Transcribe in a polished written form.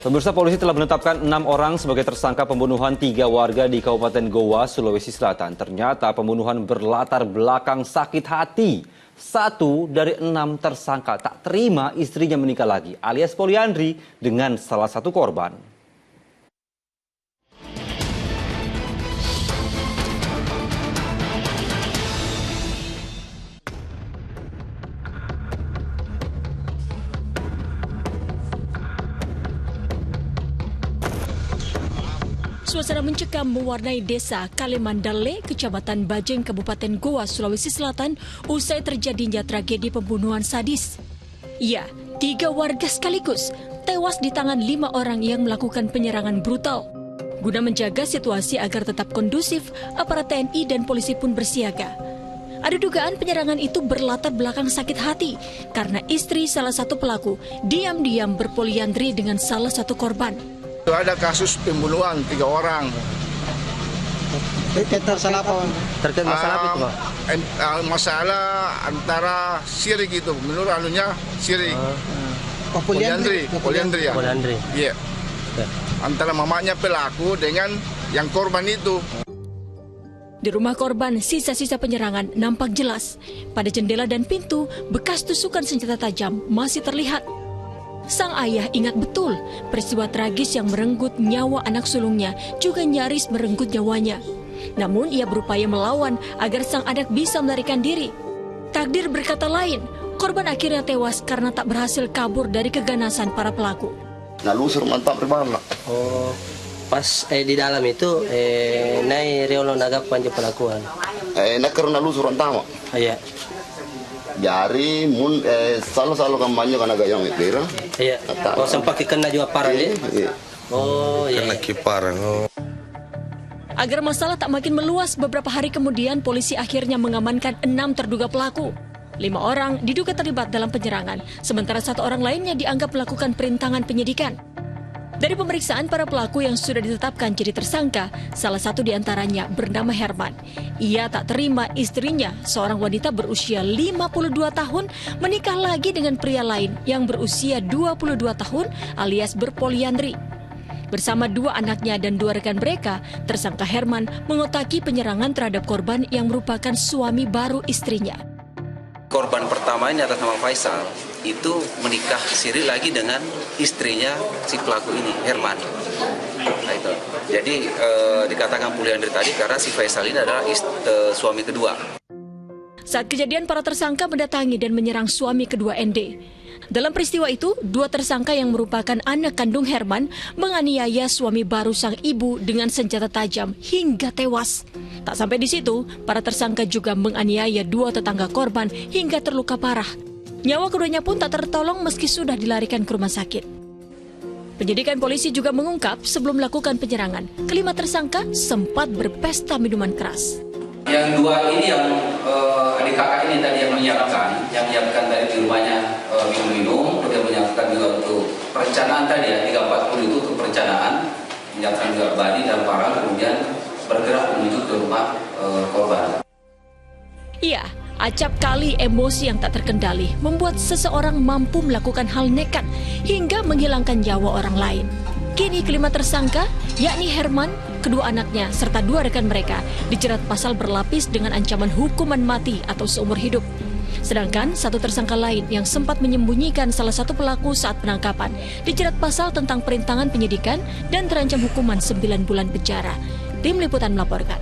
Pemirsa, polisi telah menetapkan 6 orang sebagai tersangka pembunuhan 3 warga di Kabupaten Goa, Sulawesi Selatan. Ternyata pembunuhan berlatar belakang sakit hati. 1 dari 6 tersangka tak terima istrinya menikah lagi, alias poliandri, dengan salah satu korban. Suasana mencekam mewarnai desa Kalemandale, Kecamatan Bajeng, Kabupaten Goa, Sulawesi Selatan, usai terjadinya tragedi pembunuhan sadis. Ya, 3 warga sekaligus tewas di tangan 5 orang yang melakukan penyerangan brutal. Guna menjaga situasi agar tetap kondusif, aparat TNI dan polisi pun bersiaga. Ada dugaan penyerangan itu berlatar belakang sakit hati karena istri salah satu pelaku diam-diam berpoliandri dengan salah satu korban. Ada kasus pembunuhan 3 orang. Terkait masalah apa? Terkait masalah apa itu, Pak? Masalah antara sirik itu, menurut anunya sirik. Poliandri ya. Poliandri. Iya. Antara mamanya pelaku dengan yang korban itu. Di rumah korban, sisa-sisa penyerangan nampak jelas. Pada jendela dan pintu, bekas tusukan senjata tajam masih terlihat. Sang ayah ingat betul peristiwa tragis yang merenggut nyawa anak sulungnya juga nyaris merenggut nyawanya. Namun ia berupaya melawan agar sang anak bisa melarikan diri. Takdir berkata lain, korban akhirnya tewas karena tak berhasil kabur dari keganasan para pelaku. Nalusur mantap berbala. Oh, pas di dalam itu nai reolo naga panjang pelakuan. Nak karena nalusur antama. Iya. Jari selalu kampanye karena gayang itu. Iya. Oh, sempat kena juga parah ya. Oh, iya. Kena kiparan. Agar masalah tak makin meluas, beberapa hari kemudian polisi akhirnya mengamankan 6 terduga pelaku. 5 orang diduga terlibat dalam penyerangan, sementara 1 orang lainnya dianggap melakukan perintangan penyidikan. Dari pemeriksaan para pelaku yang sudah ditetapkan jadi tersangka, salah satu diantaranya bernama Herman. Ia tak terima istrinya, seorang wanita berusia 52 tahun, menikah lagi dengan pria lain yang berusia 22 tahun alias berpoliandri. Bersama 2 anaknya dan 2 rekan mereka, tersangka Herman mengotaki penyerangan terhadap korban yang merupakan suami baru istrinya. Korban pertama ini atas nama Faisal, itu menikah siri lagi dengan istrinya si pelaku ini, Herman. Nah, itu. Jadi dikatakan poliandri tadi karena si Faisal ini adalah suami kedua. Saat kejadian, para tersangka mendatangi dan menyerang suami kedua ND. Dalam peristiwa itu, 2 tersangka yang merupakan anak kandung Herman menganiaya suami baru sang ibu dengan senjata tajam hingga tewas. Tak sampai di situ, para tersangka juga menganiaya 2 tetangga korban hingga terluka parah. Nyawa keduanya pun tak tertolong meski sudah dilarikan ke rumah sakit. Penyidikan polisi juga mengungkap sebelum melakukan penyerangan, kelima tersangka sempat berpesta minuman keras. Yang 2 ini yang adik kakak ini tadi yang menyiapkan tadi di rumahnya minum-minum, kemudian menyiapkan juga untuk perencanaan tadi ya, 340 itu untuk perencanaan, menyiapkan juga badi dan parang, kemudian bergerak menuju ke rumah korban. Iya, acap kali emosi yang tak terkendali membuat seseorang mampu melakukan hal nekat hingga menghilangkan nyawa orang lain. Kini kelima tersangka, yakni Herman, kedua anaknya, serta 2 rekan mereka dijerat pasal berlapis dengan ancaman hukuman mati atau seumur hidup. Sedangkan 1 tersangka lain yang sempat menyembunyikan salah satu pelaku saat penangkapan dijerat pasal tentang perintangan penyidikan dan terancam hukuman 9 bulan penjara. Tim Liputan melaporkan.